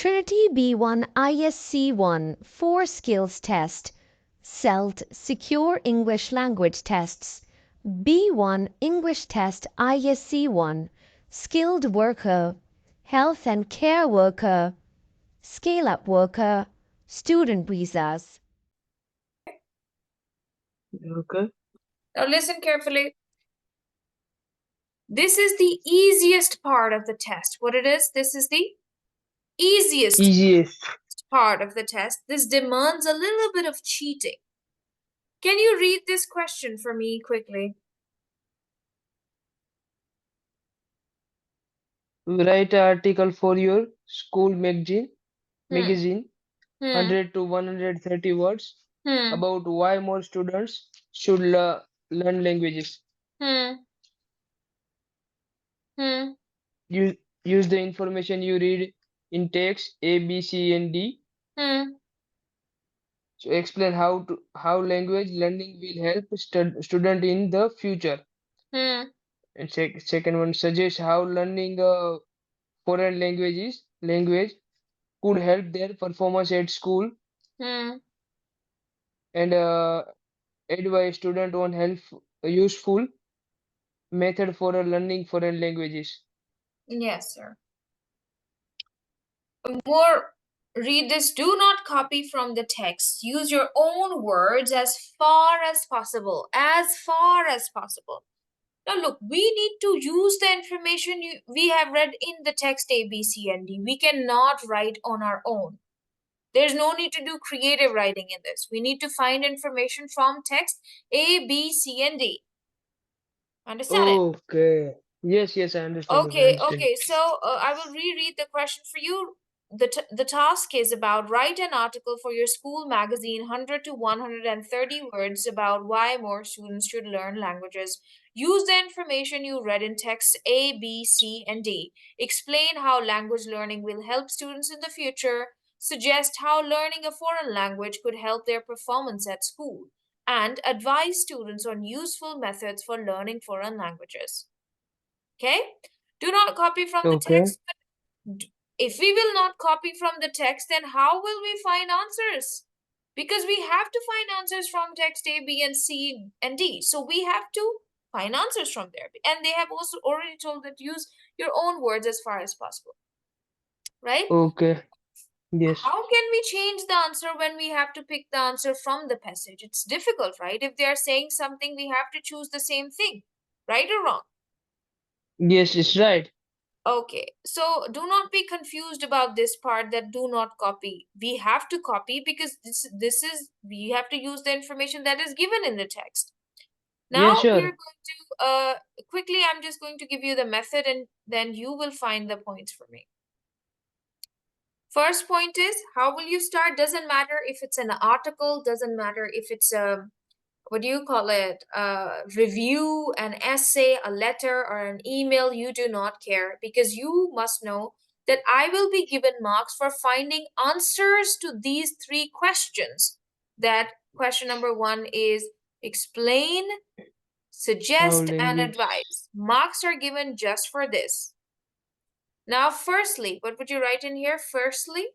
Trinity B1 ISC1 4 Skills Test, SELT Secure English Language Tests, B1 English Test ISC1, Skilled Worker, Health and Care Worker, Scale-Up Worker, Student Visas. Okay. Now listen carefully. This is the easiest part of the test. What it is? This is the easiest Easiest. part of the test. This demands a little bit of cheating. Can you read this question for me quickly? Write an article for your school magazine, Hmm. 100 to 130 words Hmm. about why more students should learn languages. Hmm. Hmm. Use the information you read in text A, B, C, and D. Hmm. So explain how language learning will help student in the future. Hmm. And second one, suggest how learning foreign language could help their performance at school. Hmm. And advise student on useful method for learning foreign languages. Yes, sir. More, read this. Do not copy from the text. Use your own words as far as possible. As far as possible. Now look, we need to use the information we have read in the text A, B, C, and D. We cannot write on our own. There's no need to do creative writing in this. We need to find information from text A, B, C, and D. Understand it? Okay. Yes, I understand. Okay. So I will reread the question for you. The task is about write an article for your school magazine, 100 to 130 words about why more students should learn languages. Use the information you read in text A, B, C, and D. Explain how language learning will help students in the future. Suggest how learning a foreign language could help their performance at school. And advise students on useful methods for learning foreign languages. Okay? Do not copy from the Okay. text. If we will not copy from the text, then how will we find answers? Because we have to find answers from text A, B, and C, and D. So we have to find answers from there. And they have also already told that use your own words as far as possible. Right? Okay. Yes. How can we change the answer when we have to pick the answer from the passage? It's difficult, right? If they are saying something, we have to choose the same thing. Right or wrong? Yes, it's right. Okay, so do not be confused about this part that do not copy. We have to copy because this is we have to use the information that is given in the text. Yeah, Now sure. we are going to quickly I'm just going to give you the method and then you will find the points for me. First point is how will you start? Doesn't matter if it's an article, doesn't matter if it's a what do you call it, a review, an essay, a letter, or an email, you do not care because you must know that I will be given marks for finding answers to these three questions. That question number 1 is explain, suggest, and language. advise. Marks are given just for this. Now, firstly, what would you write in here? Firstly,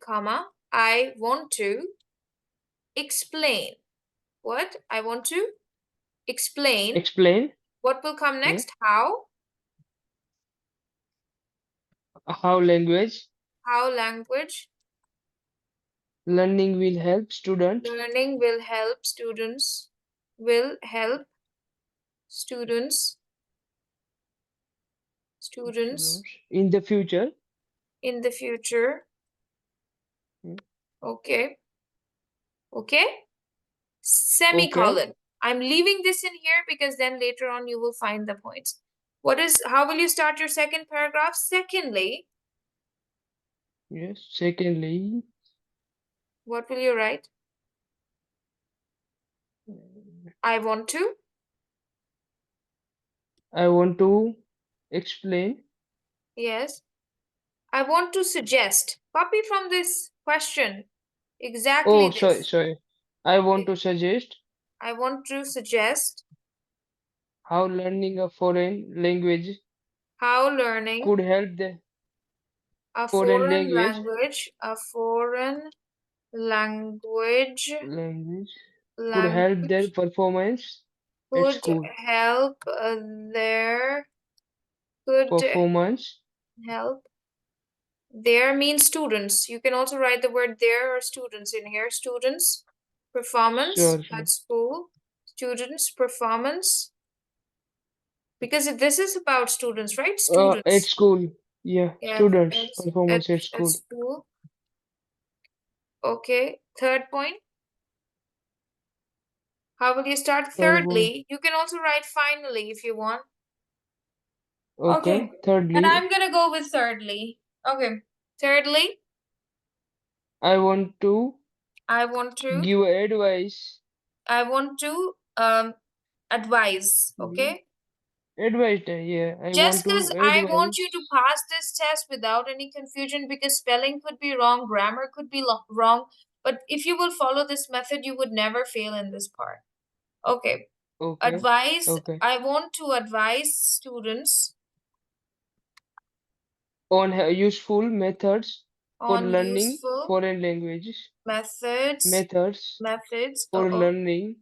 comma, I want to explain. What? I want to explain. Explain. What will come Yeah. next? How? How language How language learning will help students. learning will help students. Will help students. Students In the future. in the future. Yeah. Okay. Okay. Semicolon. I'm leaving this in here because then later on you will find the points. How will you start your second paragraph? Secondly, Yes. Secondly, what will you write? I want to explain. Yes. I want to suggest. Copy from this question. Exactly Oh, this. sorry. I want to suggest I want to suggest how learning a foreign language How learning could help the a foreign foreign language language language could help their language performance at could school. help their could Performance. help there means students. You can also write the word there or students in here. Students performance Sure, sure. at school, students performance, because this is about students, right? At Students. school. Yeah, Yeah, students performance at at school. school. Okay, third point. How will you start? Third one. Thirdly, you can also write finally if you want. Okay. Okay, and Thirdly, I'm gonna go with thirdly. Okay, thirdly, I want to I want to give advice. I want to advise, Give okay? advice. Yeah, I Just want because to I want you to advise. pass this test without any confusion, because spelling could be wrong, grammar could be wrong, but if you will follow this method, you would never fail in this part. Okay, Okay. advise, Okay. I want to advise students On useful methods for on learning useful foreign languages. methods, Methods for oh, learning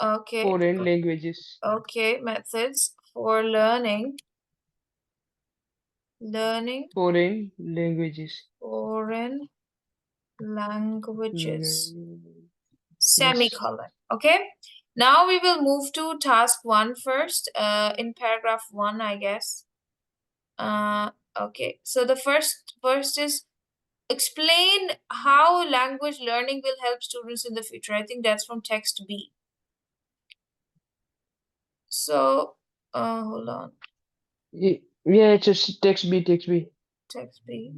okay, foreign languages. okay, methods for learning Foreign languages. foreign languages. Yes. Semicolon. Okay. Now we will move to task 1 first, in paragraph 1, I guess. Okay. So the first is explain how language learning will help students in the future. I think that's from text B. So, hold on. Yeah, it's just text B, text B. Text B.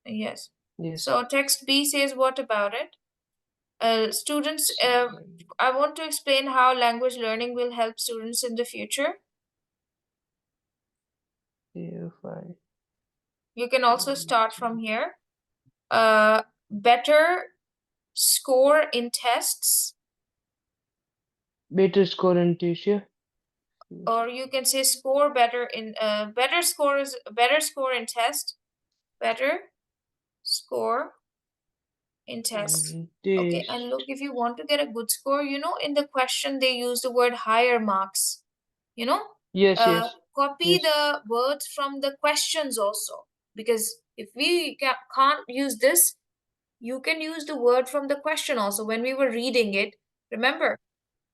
Yes. Yes. So text B says what about it? Students, I want to explain how language learning will help students in the future. CEFR. You can also start from here. Better score in tests, Better score in teacher. or you can say score better in better score in test, better score in test. Okay, and look, Test. if you want to get a good score, in the question they use the word higher marks. You know, Yes, yes, copy yes. the words from the questions also, because if we can't use this, you can use the word from the question also. When we were reading it, remember,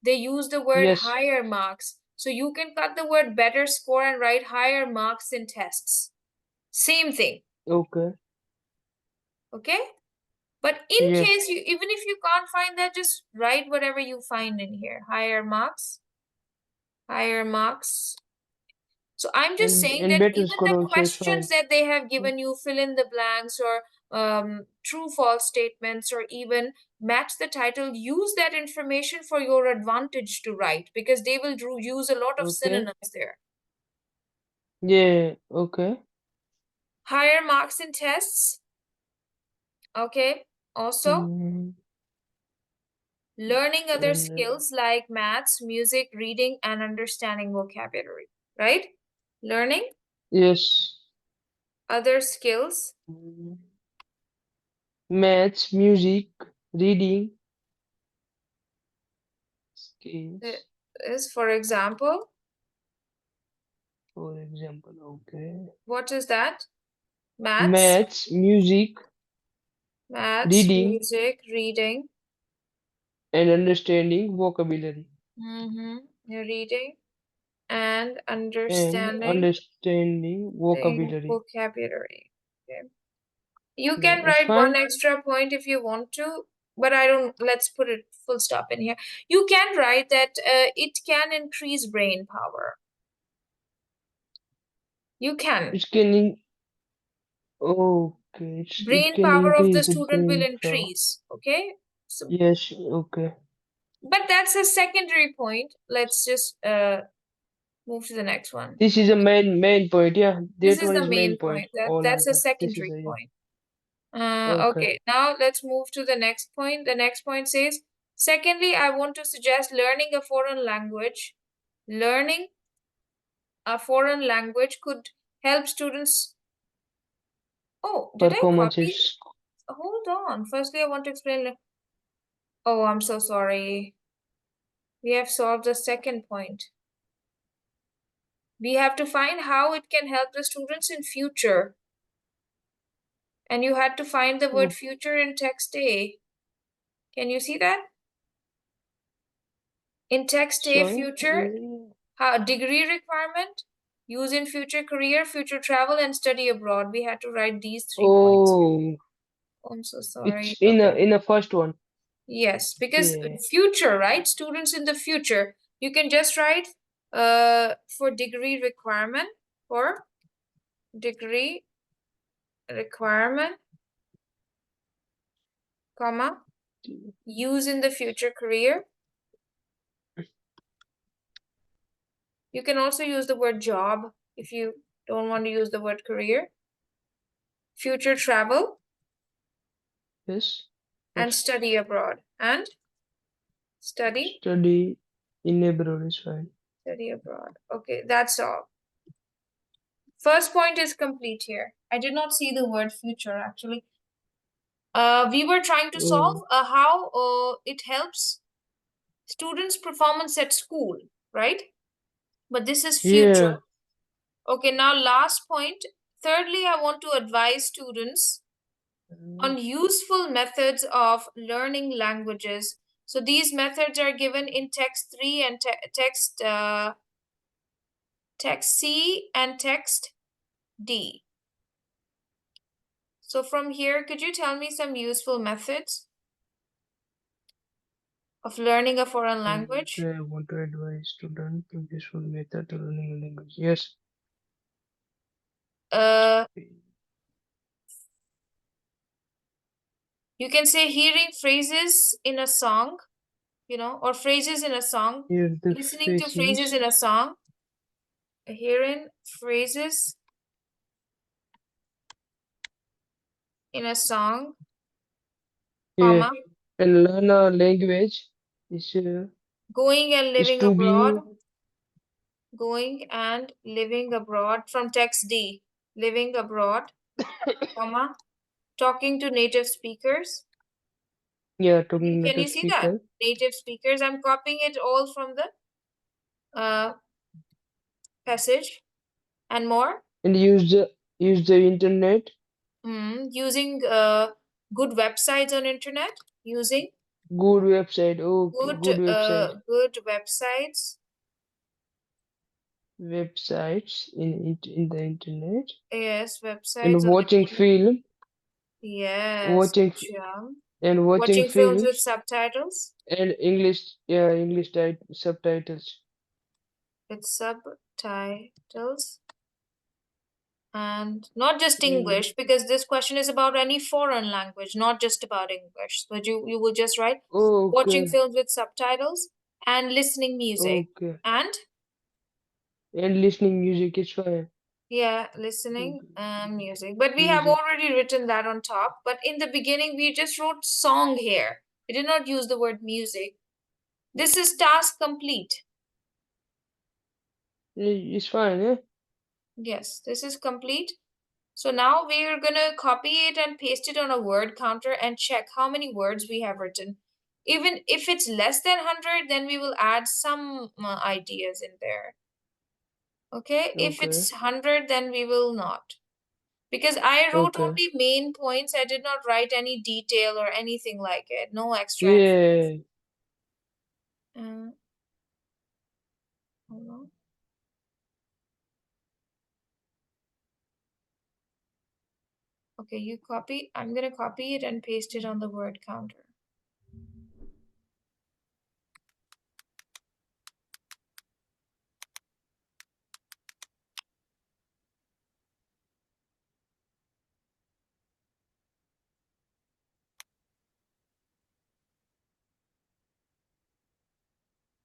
they use the word Yes. higher marks. So you can cut the word better score and write higher marks in tests. Same thing. Okay. Okay? But in Yeah. case even if you can't find that, just write whatever you find in here. Higher marks. Higher marks. So I'm just saying And that better even score the also is questions fine. that they have given you, fill in the blanks, or true false statements, or even match the title, use that information for your advantage to write, because they will use a lot of Okay. synonyms there. Yeah. Okay. Higher marks in tests. Okay. Also, Mm, learning other and skills like maths, music, reading, and understanding vocabulary. Right? Learning yes. other skills. Mm, maths, music, reading skills. Is, for example, For example, okay. what is that? Maths, Maths, music, reading, music, reading. and understanding vocabulary. Reading and And understanding understanding vocabulary. vocabulary. Okay. You Yeah, can it's write one fine. extra point if you want to, but I don't. Let's put it full stop in here. You can write that it can increase brain power. You can. It can okay. It Brain can power of the increase the student will brain power. increase. Okay. So, Yes. Okay. but that's a secondary point. Let's just move to the next one. This is a main point. Yeah, This that is one the is main main point. point. All That's a answer. This is secondary a yeah. point. Okay. Okay, now let's move to the next point. The next point says, secondly, I want to suggest learning a foreign language. Learning a foreign language could help students. Oh, did I copy? Performances. Hold on. Firstly, I want to explain. Oh, I'm so sorry. We have solved the second point. We have to find how it can help the students in future. And you had to find the word future in text A. Can you see that? In text A, Sorry? future, degree requirement, use in future career, future travel, and study abroad. We had to write these 3 points. Oh, I'm so sorry. it's in Okay. a first one. Yes, because Yeah. future, right? Students in the future. You can just write for degree requirement, comma, use in the future career. You can also use the word job if you don't want to use the word career. Future travel. Yes. And study abroad. And study in abroad is fine. Study abroad. Okay, that's all. First point is complete here. I did not see the word future actually. We were trying to solve how it helps students' performance at school, right? But this is future. Yeah. Okay, now last point. Thirdly, I want to advise students on useful methods of learning languages. So these methods are given in text 3 and text C and text D. So from here, could you tell me some useful methods of learning a foreign language? I want to advise students to useful method to learning a language. Yes. You can say hearing phrases in a song, or phrases in a song, listening to phrases in a song, hearing phrases in a song, comma, and learn a language is going and is living to abroad, be going and living abroad from text D, living abroad, comma, talking to native speakers. talking Can native you see that? speaker Native speakers. I'm copying it all from the passage and more. and use the internet. Using good websites on internet. Using Good website. Okay, good website. good websites. Websites in the internet. Yes, websites And on watching internet. film. Yes, Watching films with films subtitles. and English subtitles. With subtitles. And not just English, because this question is about any foreign language, not just about English. So you will just write watching Okay. films with subtitles and listening music. Okay. And listening music is fine. yeah, listening music. But we have already written that on top. But in the beginning, we just wrote song here. We did not use the word music. This is task complete. It's fine, yeah? Yes, this is complete. So now we are going to copy it and paste it on a word counter and check how many words we have written. Even if it's less than 100, then we will add some ideas in there. Okay, if it's 100, then we will not. Because I wrote only main points. I did not write any detail or anything like it. No extra. Yeah. Hold on. Okay, you copy. I'm going to copy it and paste it on the word counter.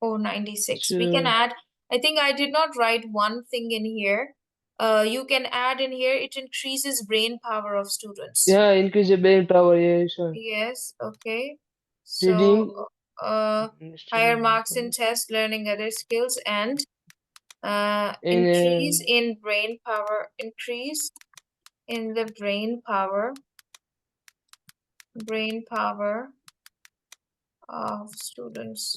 Oh, 96. We can add, I think I did not write one thing in here. You can add in here, it increases brain power of students. Yeah, increase the brain power, yeah, sure. Yes, okay. Reading, So, higher marks in test, learning other skills, and Increase in brain power. Increase in the brain power. Brain power of students.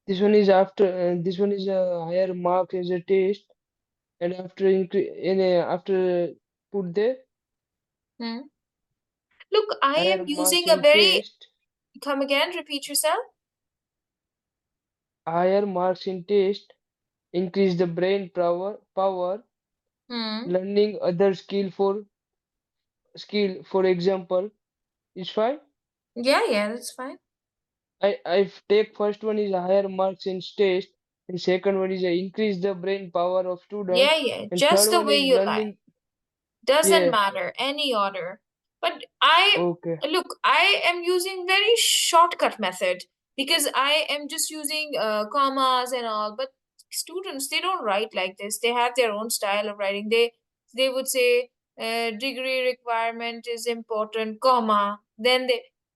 This one is after. This one is a higher mark as a test, and after after put the Look, I am higher using marks a in very. test. Come again. Repeat yourself. Higher marks in test increase the brain power. Learning other for example is fine. Yeah, that's fine. I take first one is higher marks in test, and second one is increase the brain power of student, Yeah. and Just third the one way is you like. learning. Doesn't Yeah, matter, any order. But okay, look, I am using very shortcut method because I am just using commas and all. But students, they don't write like this. They have their own style of writing. They would say degree requirement is important, comma.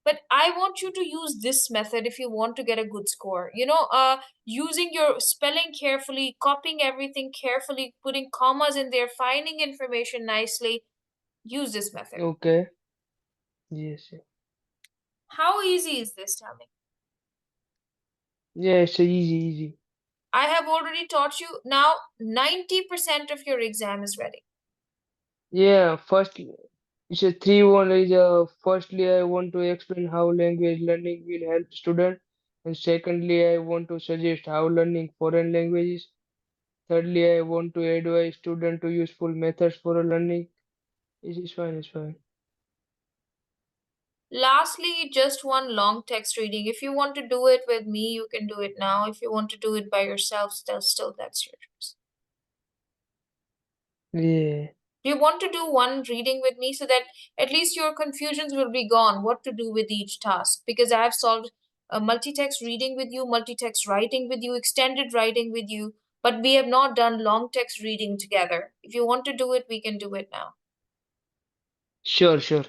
But I want you to use this method if you want to get a good score. Using your spelling carefully, copying everything carefully, putting commas in there, finding information nicely. Use this method. okay, yes, How easy is this? Tell me. yeah, it's easy. I have already taught you. Now 90% of your exam is ready. Yeah, first it's a 3-1 is firstly I want to explain how language learning will help student, and secondly I want to suggest how learning foreign languages. Thirdly, I want to advise student to useful methods for learning. It's fine, it's fine. Lastly, just one long text reading. If you want to do it with me, you can do it now. If you want to do it by yourself, still that's your choice. Yeah, Do you want to do one reading with me so that at least your confusions will be gone? What to do with each task? Because I have solved a multi-text reading with you, multi-text writing with you, extended writing with you, but we have not done long text reading together. If you want to do it, we can do it now. sure.